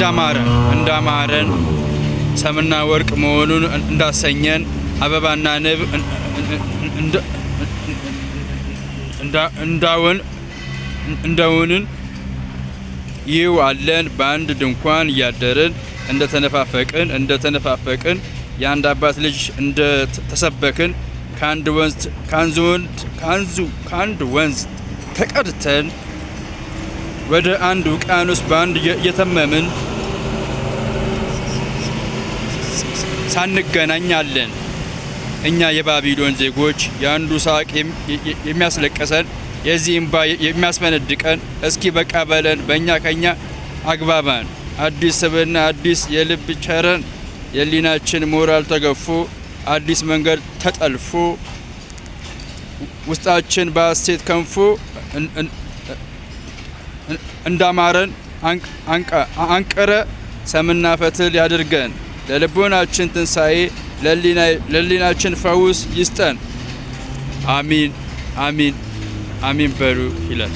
እንዳማረን ሰምና ወርቅ መሆኑን እንዳሰኘን አበባና ንብ እንደውንን ይዋለን በአንድ ድንኳን እያደርን እንደተነፋፈቅን የአንድ አባት ልጅ እንደተሰበክን ከአንድ ወንዝ ተቀድተን ወደ አንድ ውቅያኖስ በአንድ እየተመምን ሳንገናኛለን። እኛ የባቢሎን ዜጎች የአንዱ ሳቅ የሚያስለቅሰን የዚህ እንባ የሚያስፈነድቀን እስኪ በቃ በለን በእኛ ከኛ አግባባን። አዲስ ስብዕና አዲስ የልብ ቸረን የሊናችን ሞራል ተገፎ አዲስ መንገድ ተጠልፎ ውስጣችን በሐሴት ከንፎ እንዳማረን አንቀረ ሰምና ፈትል ያድርገን። ለልቦናችን ትንሣኤ ለሊናችን ፈውስ ይስጠን። አሚን አሚን አሚን በሉ ይላል።